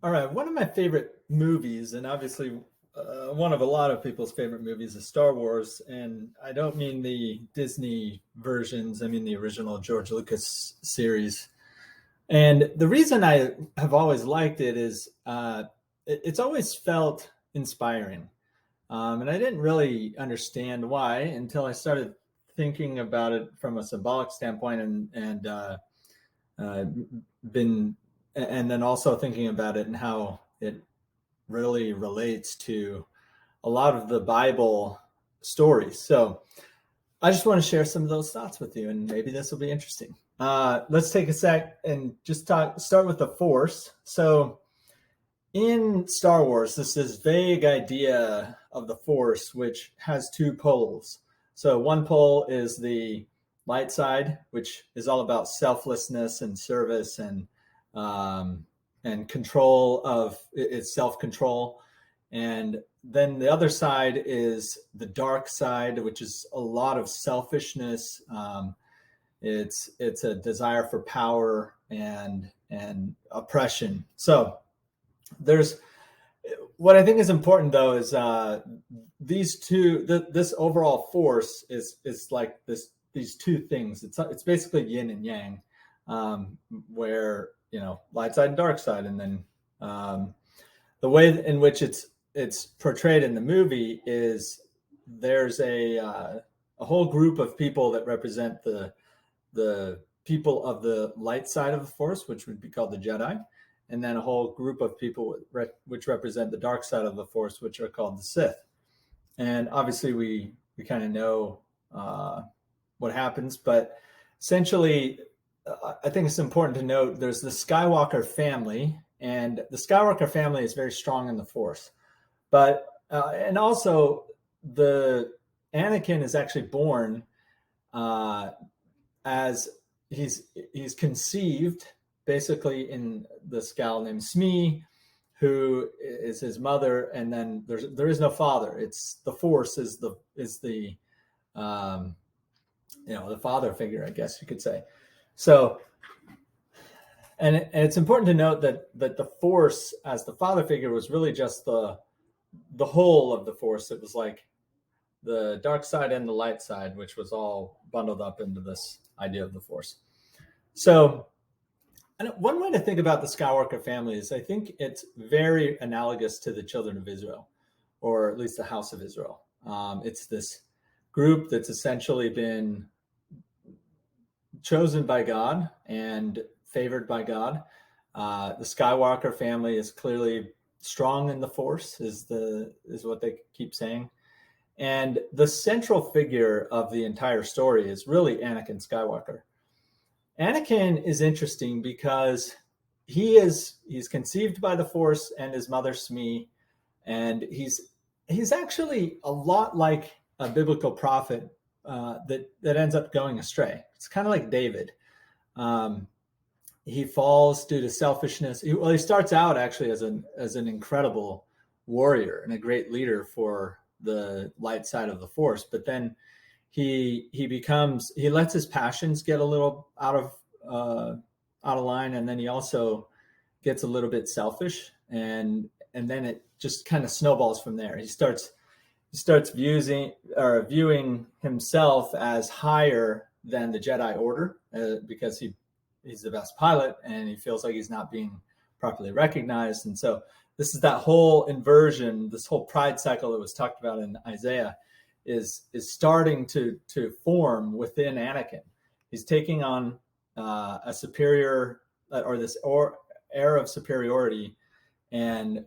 All right, one of my favorite movies, and obviously one of a lot of people's favorite movies, is Star Wars. And I don't mean the Disney versions, I mean the original George Lucas series. And the reason I have always liked it is it's always felt inspiring. And I didn't really understand why until I started thinking about it from a symbolic standpoint and uh, been and then also thinking about it and how it really relates to a lot of the Bible stories. So I just want to share some of those thoughts with you, and maybe this will be interesting. Let's take a sec and just start with the Force. So in Star Wars, this vague idea of the Force, which has two poles. So one pole is the light side, which is all about selflessness and service um, and control of it's self control. And then the other side is the dark side, which is a lot of selfishness. It's a desire for power and oppression. So there's what I think is important though is these two this overall force is like these two things. It's basically yin and yang, where light side and dark side, and then the way in which it's portrayed in the movie is there's a whole group of people that represent the people of the light side of the force, which would be called the Jedi, and then a whole group of people which represent the dark side of the force, which are called the Sith. And obviously, we kind of know what happens, but essentially, I think it's important to note there's the Skywalker family, and the Skywalker family is very strong in the Force, but and also the Anakin is actually born uh, as he's conceived basically in this gal named Smee, who is his mother, and then there is no father. It's the Force is the um, the father figure, I guess you could say. So, and it's important to note that the Force as the father figure was really just the whole of the Force. It was like the dark side and the light side, which was all bundled up into this idea of the Force. So, and one way to think about the Skywalker family is I think it's very analogous to the children of Israel, or at least the house of Israel. It's this group that's essentially been chosen by God and favored by God. The Skywalker family is clearly strong in the Force, is what they keep saying. And the central figure of the entire story is really Anakin Skywalker. Anakin is interesting because he's conceived by the Force and his mother Smee, and he's actually a lot like a biblical prophet that ends up going astray. It's kind of like David. Um, he falls due to selfishness. He starts out actually as an incredible warrior and a great leader for the light side of the Force, but then he lets his passions get a little out of line, and then he also gets a little bit selfish, and then it just kind of snowballs from there. He starts viewing himself as higher than the Jedi Order because he's the best pilot, and he feels like he's not being properly recognized. And so this is that whole inversion, this whole pride cycle that was talked about in Isaiah is starting to form within Anakin. He's taking on a superior or this air of superiority and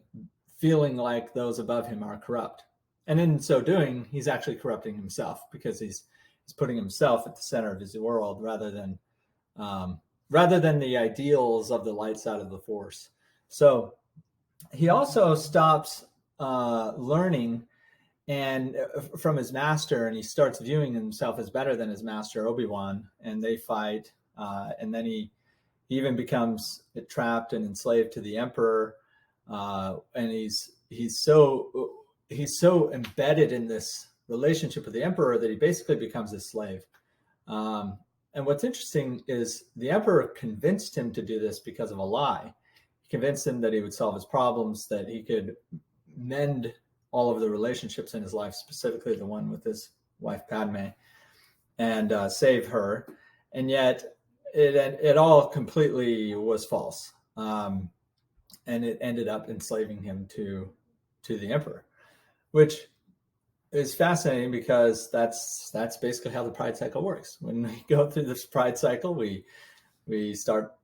feeling like those above him are corrupt. And in so doing, he's actually corrupting himself because he's putting himself at the center of his world rather than the ideals of the light side of the Force. So he also stops learning and from his master, and he starts viewing himself as better than his master Obi-Wan, and they fight, and then he even becomes trapped and enslaved to the Emperor, and he's so embedded in this relationship with the Emperor that he basically becomes his slave. And what's interesting is the Emperor convinced him to do this because of a lie. He convinced him that he would solve his problems, that he could mend all of the relationships in his life, specifically the one with his wife Padme, and save her. And yet it all completely was false. And it ended up enslaving him to the emperor, which is fascinating because that's basically how the pride cycle works. When we go through this pride cycle, we start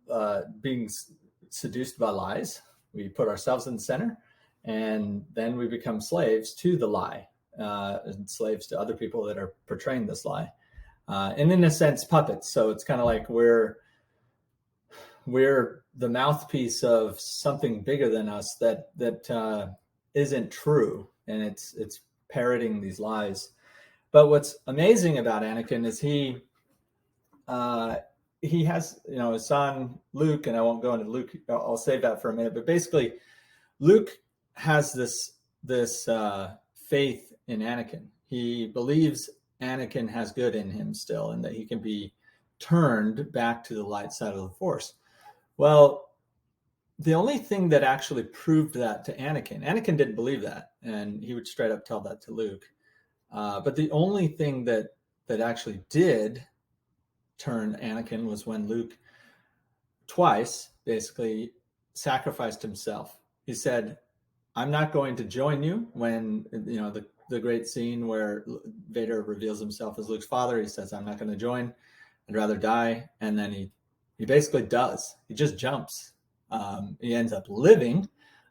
being seduced by lies. We put ourselves in the center, and then we become slaves to the lie, and slaves to other people that are portraying this lie, and in a sense, puppets. So it's kind of like we're the mouthpiece of something bigger than us that isn't true, and it's parroting these lies. But what's amazing about Anakin is he has, his son Luke, and I won't go into Luke. I'll save that for a minute. But basically, Luke has this faith in Anakin. He believes Anakin has good in him still, and that he can be turned back to the light side of the Force. Well, the only thing that actually proved that to Anakin didn't believe that, and he would straight up tell that to Luke. But the only thing that actually did turn Anakin was when Luke twice basically sacrificed himself. He said, "I'm not going to join you." When the great scene where Vader reveals himself as Luke's father, he says, "I'm not going to join. I'd rather die." And then he basically does. He just jumps. He ends up living,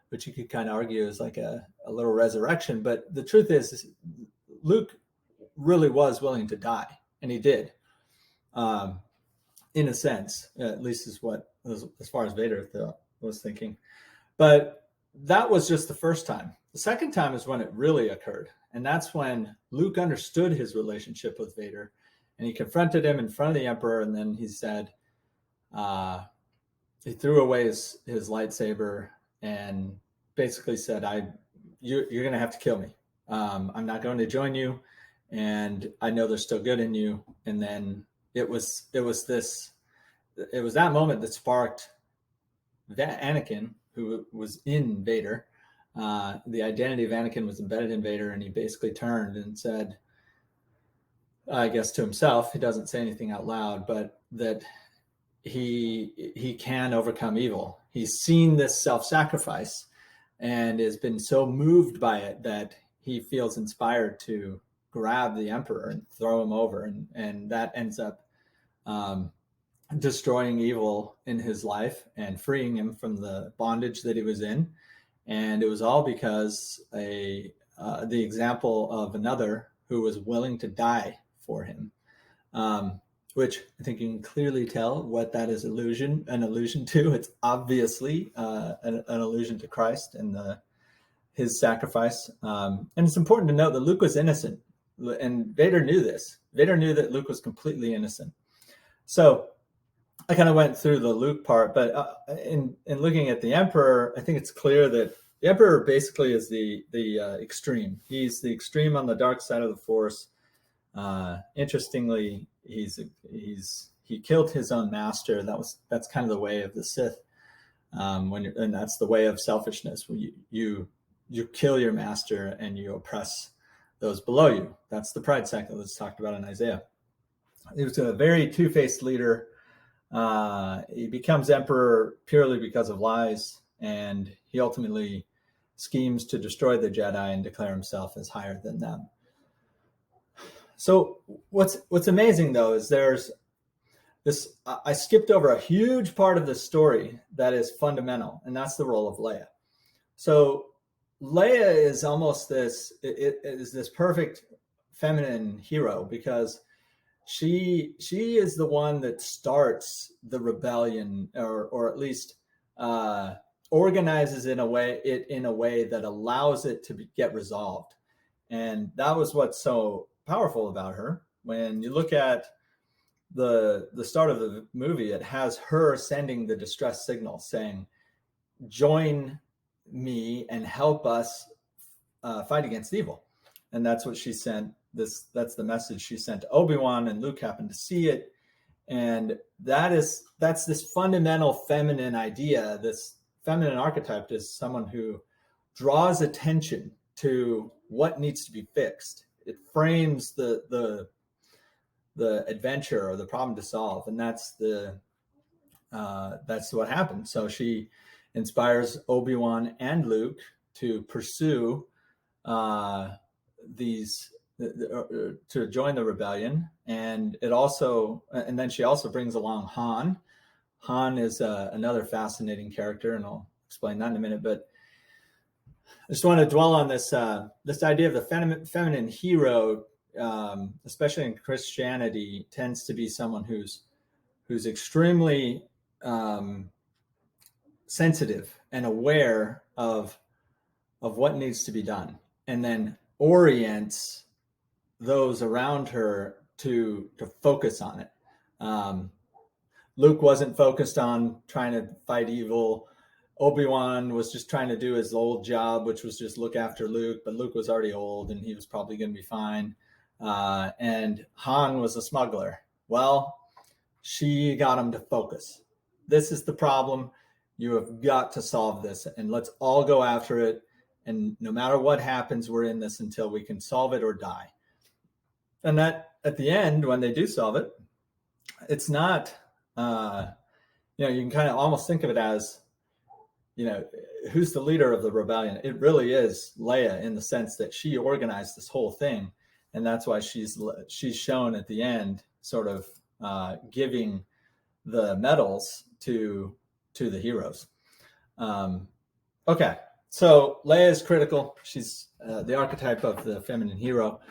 which you could kind of argue is like a little resurrection. But the truth is Luke really was willing to die, and he did, in a sense, at least as far as Vader was thinking. But that was just the first time. The second time is when it really occurred, and that's when Luke understood his relationship with Vader, and he confronted him in front of the Emperor, and then he said, he threw away his lightsaber and basically said, you're going to have to kill me. I'm not going to join you, and I know there's still good in you." And then it was that moment that sparked Anakin, who was in Vader. The identity of Anakin was embedded in Vader, and he basically turned and said, I guess to himself, he doesn't say anything out loud, but that he can overcome evil. He's seen this self-sacrifice and has been so moved by it that he feels inspired to grab the Emperor and throw him over, and that ends up destroying evil in his life and freeing him from the bondage that he was in. And it was all because the example of another who was willing to die for him, which I think you can clearly tell what that is an allusion to. It's obviously an allusion to Christ and his sacrifice. And it's important to note that Luke was innocent, and Vader knew this. Vader knew that Luke was completely innocent. So I kind of went through the Luke part, but in looking at the Emperor, I think it's clear that the Emperor basically is the extreme. He's the extreme on the dark side of the Force. Interestingly, he killed his own master. That's kind of the way of the Sith. And that's the way of selfishness. When you kill your master and you oppress those below you. That's the pride cycle that's talked about in Isaiah. He was a very two-faced leader. He becomes emperor purely because of lies, and he ultimately schemes to destroy the Jedi and declare himself as higher than them. So what's amazing, though, is there's this. I skipped over a huge part of the story that is fundamental, and that's the role of Leia. So Leia is almost this. It is this perfect feminine hero because she is the one that starts the rebellion, or at least organizes in a way that allows it to get resolved. And that was what's so powerful about her. When you look at the start of the movie, it has her sending the distress signal saying, "Join me and help us fight against evil." And that's what she sent. That's the message she sent to Obi-Wan, and Luke happened to see it. And that's this fundamental feminine idea, this feminine archetype is someone who draws attention to what needs to be fixed. It frames the adventure or the problem to solve, and that's what happens. So she inspires Obi-Wan and Luke to pursue these to join the rebellion, and then she also brings along Han. Han is another fascinating character, and I'll explain that in a minute. But I just want to dwell on this idea of the feminine hero, especially in Christianity, tends to be someone who's extremely sensitive and aware of what needs to be done, and then orients those around her to focus on it. Luke wasn't focused on trying to fight evil. Obi-Wan was just trying to do his old job, which was just look after Luke, but Luke was already old and he was probably going to be fine. And Han was a smuggler. Well, she got him to focus. This is the problem. You have got to solve this, and let's all go after it. And no matter what happens, we're in this until we can solve it or die. And that at the end, when they do solve it, it's not, you can kind of almost think of it as, who's the leader of the rebellion? It really is Leia, in the sense that she organized this whole thing. And that's why she's shown at the end sort of giving the medals to the heroes. Okay, so Leia is critical. She's the archetype of the feminine hero.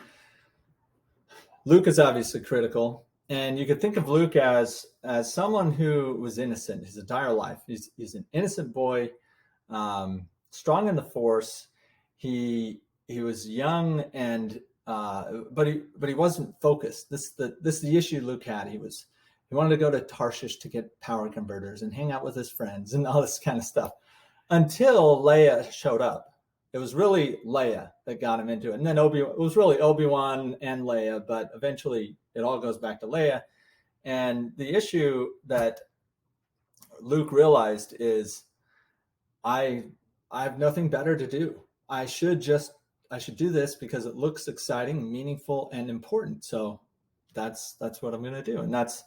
Luke is obviously critical. And you could think of Luke as someone who was innocent his entire life. He's an innocent boy, strong in the Force. He was young and but he wasn't focused. This is the issue Luke had. He wanted to go to Tarshish to get power converters and hang out with his friends and all this kind of stuff, until Leia showed up. It was really Leia that got him into it. And then it was really Obi-Wan and Leia, but eventually it all goes back to Leia. And the issue that Luke realized is, I have nothing better to do. I should do this because it looks exciting, meaningful, and important. So that's what I'm going to do. And that's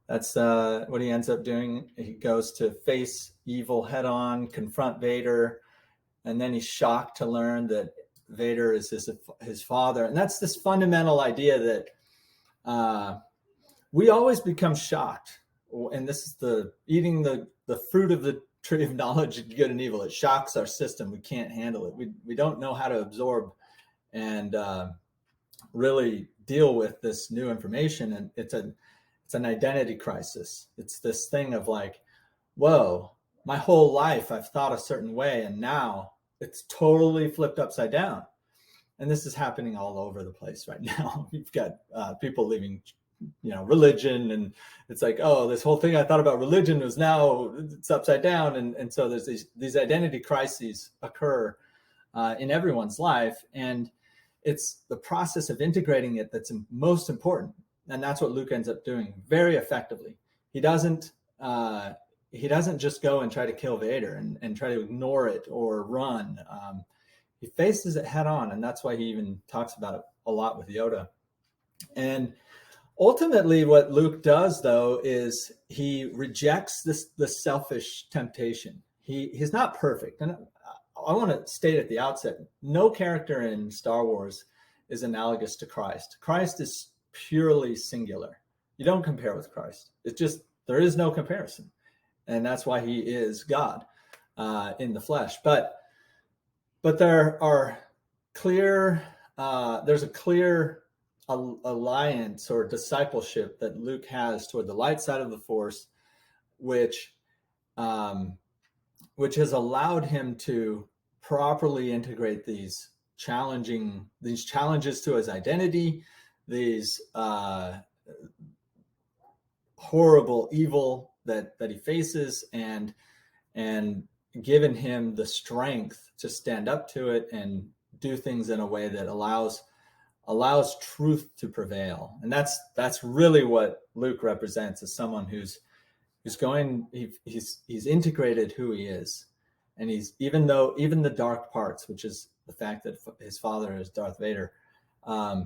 what he ends up doing. He goes to face evil head on, confront Vader, and then he's shocked to learn that Vader is his father. And that's this fundamental idea that we always become shocked. And this is eating the fruit of the tree of knowledge of good and evil. It shocks our system. We can't handle it. We don't know how to absorb and really deal with this new information. And it's an identity crisis. It's this thing of like, whoa, my whole life I've thought a certain way, and now it's totally flipped upside down. And this is happening all over the place right now. You've got people leaving, religion, and it's like, oh, this whole thing I thought about religion was now it's upside down. And so there's these identity crises occur in everyone's life. And it's the process of integrating it that's most important. And that's what Luke ends up doing very effectively. He doesn't just go and try to kill Vader and try to ignore it or run. He faces it head on, and that's why he even talks about it a lot with Yoda. And ultimately, what Luke does, though, is he rejects the selfish temptation. He's not perfect, and I want to state at the outset: no character in Star Wars is analogous to Christ. Christ is purely singular. You don't compare with Christ. It's just there is no comparison. And that's why he is God in the flesh. But there are there's a clear alliance or discipleship that Luke has toward the light side of the Force, which has allowed him to properly integrate these challenges to his identity, these horrible evil that he faces, and given him the strength to stand up to it and do things in a way that allows truth to prevail. And that's really what Luke represents, as someone who's integrated who he is And he's, even the dark parts, which is the fact that his father is Darth Vader. I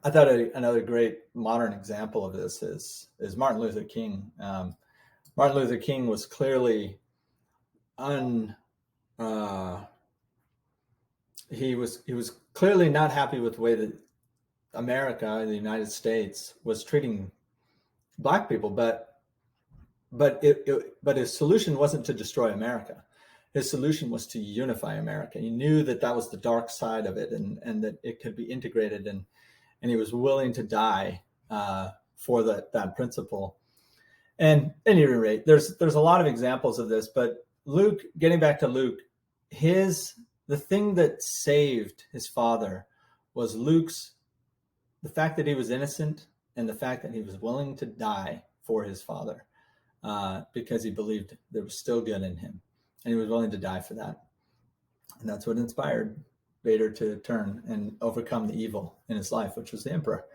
thought another great modern example of this is Martin Luther King. Martin Luther King was clearly he was clearly not happy with the way that America, the United States, was treating Black people, but his solution wasn't to destroy America. His solution was to unify America. He knew that was the dark side of it, and that it could be integrated, and he was willing to die for that principle. And at any rate, there's a lot of examples of this, but Luke, getting back to Luke, the thing that saved his father was the fact that he was innocent, and the fact that he was willing to die for his father, because he believed there was still good in him, and he was willing to die for that. And that's what inspired Vader to turn and overcome the evil in his life, which was the Emperor.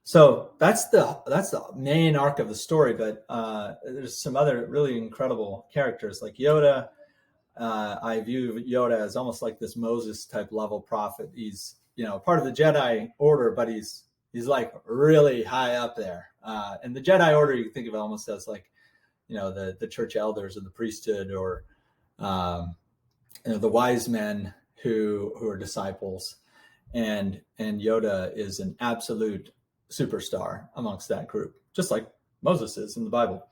So that's the main arc of the story. But there's some other really incredible characters like Yoda. I view Yoda as almost like this Moses type level prophet. He's, part of the Jedi Order, but he's like really high up there. And the Jedi Order, you can think of it almost as like, the church elders or the priesthood, or the wise men who are disciples. And Yoda is an absolute superstar amongst that group, just like Moses is in the Bible.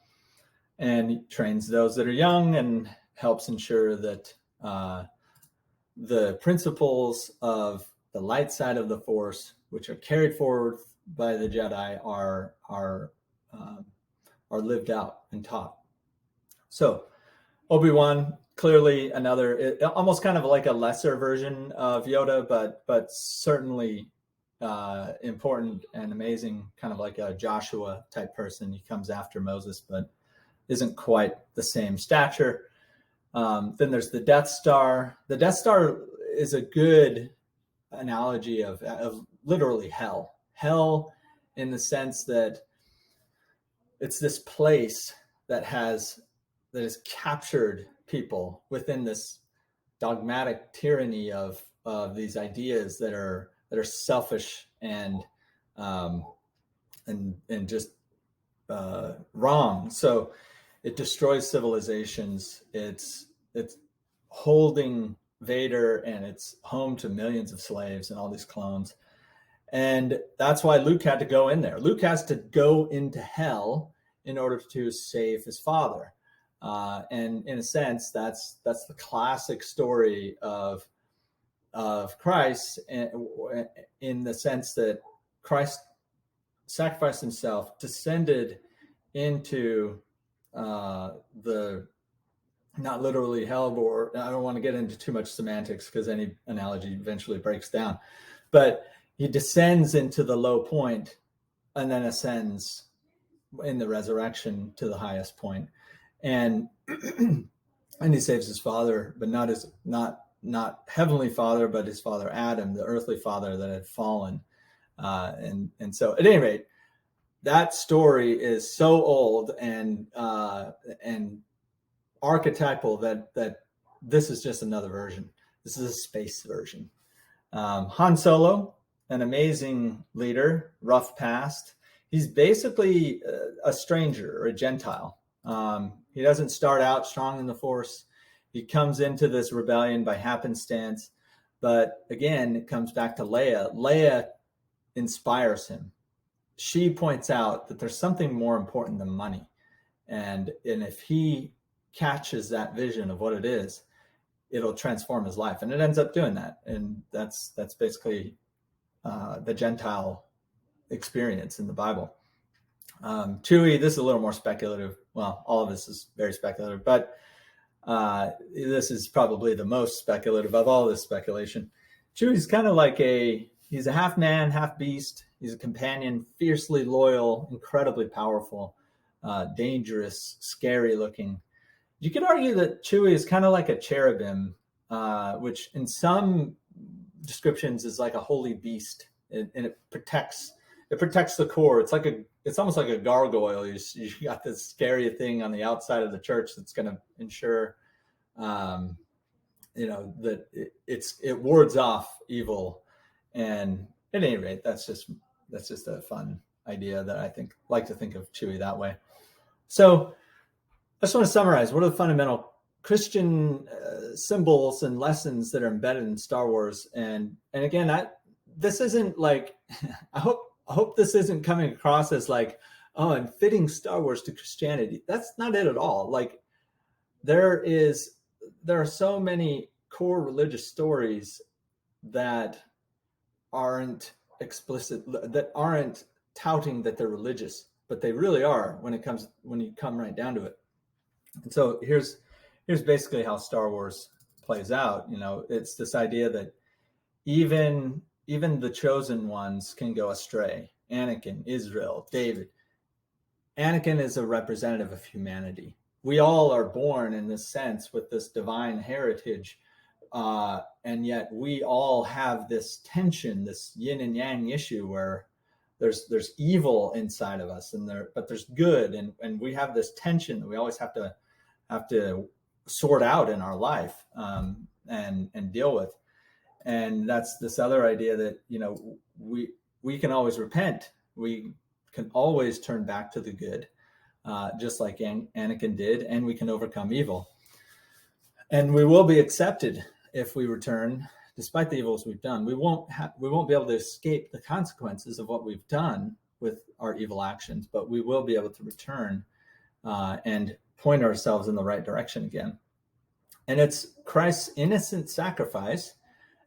And he trains those that are young and helps ensure that the principles of the light side of the Force, which are carried forward by the Jedi, are lived out and taught. So Obi-Wan, clearly another, almost kind of like a lesser version of Yoda, but certainly important and amazing, kind of like a Joshua type person. He comes after Moses, but isn't quite the same stature. Then there's the Death Star. The Death Star is a good analogy of literally hell. Hell, in the sense that it's this place that has captured people within this dogmatic tyranny of these ideas that are selfish and just wrong. So it destroys civilizations. It's holding Vader, and it's home to millions of slaves and all these clones. And that's why Luke had to go in there. Luke has to go into hell in order to save his father. And in a sense, that's the classic story of Christ, in the sense that Christ sacrificed himself, descended into the, not literally hell, or I don't want to get into too much semantics because any analogy eventually breaks down, but he descends into the low point and then ascends in the resurrection to the highest point. And and he saves his father, but not heavenly father, but his father Adam, the earthly father that had fallen. And so at any rate, that story is so old and archetypal that this is just another version. This is a space version. Han Solo, an amazing leader, rough past. He's basically a stranger or a Gentile. He doesn't start out strong in the Force. He comes into this rebellion by happenstance. But again, it comes back to Leia. Leia inspires him. She points out that there's something more important than money. And if he catches that vision of what it is, it'll transform his life. And it ends up doing that. And that's basically the Gentile experience in the Bible. Chewie, this is a little more speculative. Well, all of this is very speculative, but this is probably the most speculative of all this speculation. Chewie's kind of like he's a half man, half beast. He's a companion, fiercely loyal, incredibly powerful, dangerous, scary looking. You could argue that Chewie is kind of like a cherubim, which in some descriptions is like a holy beast, and it protects the core. It's almost like a gargoyle. You got this scary thing on the outside of the church that's going to ensure that it wards off evil. And at any rate, that's just a fun idea that I like to think of Chewie that way. So I just want to summarize, what are the fundamental Christian symbols and lessons that are embedded in Star Wars? And again, this isn't like, I hope this isn't coming across as like, oh, I'm fitting Star Wars to Christianity. That's not it at all. Like, there are so many core religious stories that aren't explicit, that aren't touting that they're religious, but they really are when you come right down to it. And so here's basically how Star Wars plays out. It's this idea that even the chosen ones can go astray. Anakin, Israel, David. Anakin is a representative of humanity. We all are born in this sense with this divine heritage, and yet we all have this tension, this yin and yang issue, where there's evil inside of us, but there's good, and we have this tension that we always have to sort out in our life, and deal with. And that's this other idea that we can always repent. We can always turn back to the good, just like Anakin did, and we can overcome evil. And we will be accepted if we return, despite the evils we've done. We won't be able to escape the consequences of what we've done with our evil actions, but we will be able to return and point ourselves in the right direction again. And it's Christ's innocent sacrifice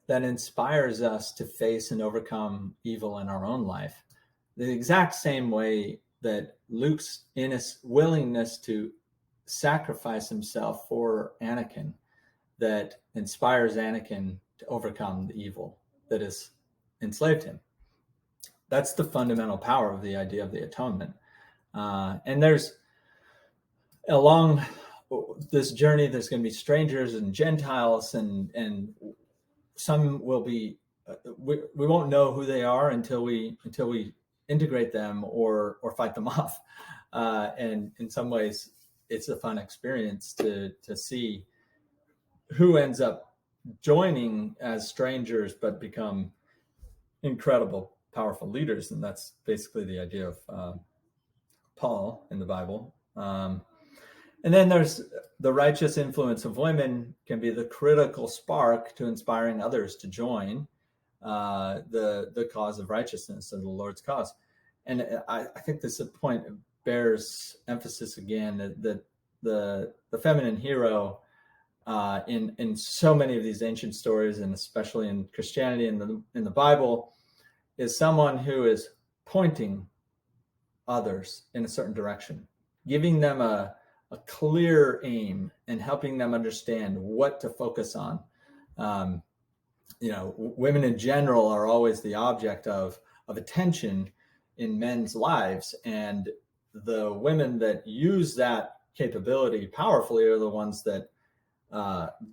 that inspires us to face and overcome evil in our own life. The exact same way that Luke's willingness to sacrifice himself for Anakin, that inspires Anakin to overcome the evil that has enslaved him. That's the fundamental power of the idea of the atonement. And there's, along this journey, there's going to be strangers and Gentiles, and some will be, we won't know who they are until we integrate them or fight them off. And in some ways, it's a fun experience to see who ends up joining as strangers but become incredible, powerful leaders. And that's basically the idea of Paul in the Bible. And then there's the righteous influence of women can be the critical spark to inspiring others to join the cause of righteousness, or the Lord's cause. And I think this point bears emphasis again, that the feminine hero in so many of these ancient stories, and especially in Christianity and in the Bible, is someone who is pointing others in a certain direction, giving them a clear aim and helping them understand what to focus on. Women in general are always the object of attention in men's lives, and the women that use that capability powerfully are the ones that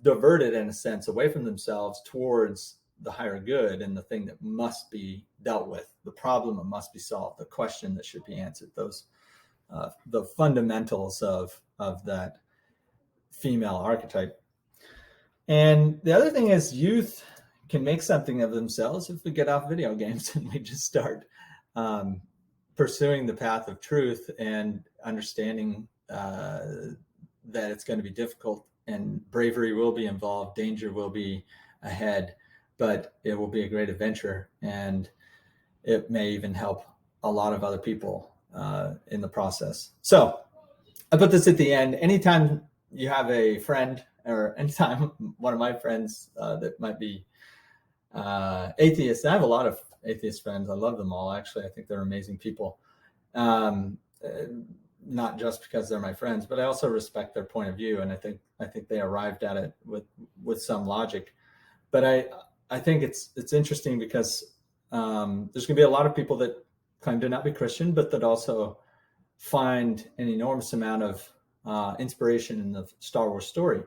divert it, in a sense, away from themselves towards the higher good and the thing that must be dealt with, the problem that must be solved, the question that should be answered. Those the fundamentals of that female archetype. And the other thing is, youth can make something of themselves if we get off video games and we just start pursuing the path of truth and understanding that it's going to be difficult, and bravery will be involved, danger will be ahead, but it will be a great adventure, and it may even help a lot of other people in the process. So I put this at the end. Anytime you have a friend, or anytime one of my friends that might be atheists, I have a lot of atheist friends. I love them all. Actually, I think they're amazing people. Not just because they're my friends, but I also respect their point of view, and I think they arrived at it with some logic. But I think it's interesting because there's going to be a lot of people that claim to not be Christian, but that also find an enormous amount of inspiration in the Star Wars story.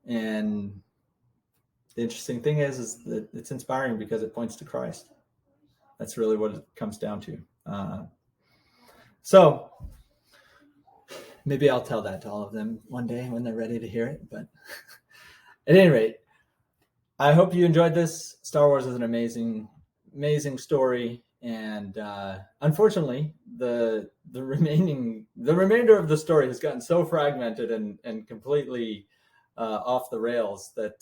And the interesting thing is that it's inspiring because it points to Christ. That's really what it comes down to. So maybe I'll tell that to all of them one day when they're ready to hear it. But at any rate, I hope you enjoyed this. Star Wars is an amazing, amazing story, and unfortunately, the remainder of the story has gotten so fragmented and completely off the rails that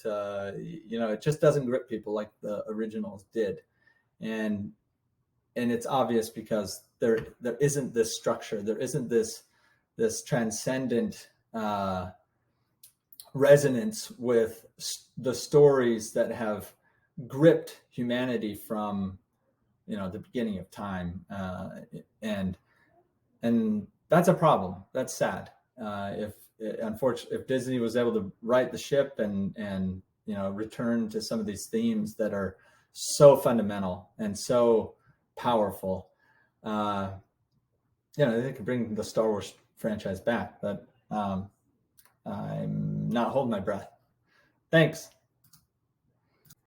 it just doesn't grip people like the originals did, and it's obvious because there isn't this structure, there isn't this transcendent resonance with the stories that have gripped humanity from the beginning of time, and that's a problem. That's sad. If Disney was able to right the ship and return to some of these themes that are so fundamental and so powerful, they could bring the Star Wars franchise back. But I'm not holding my breath. Thanks.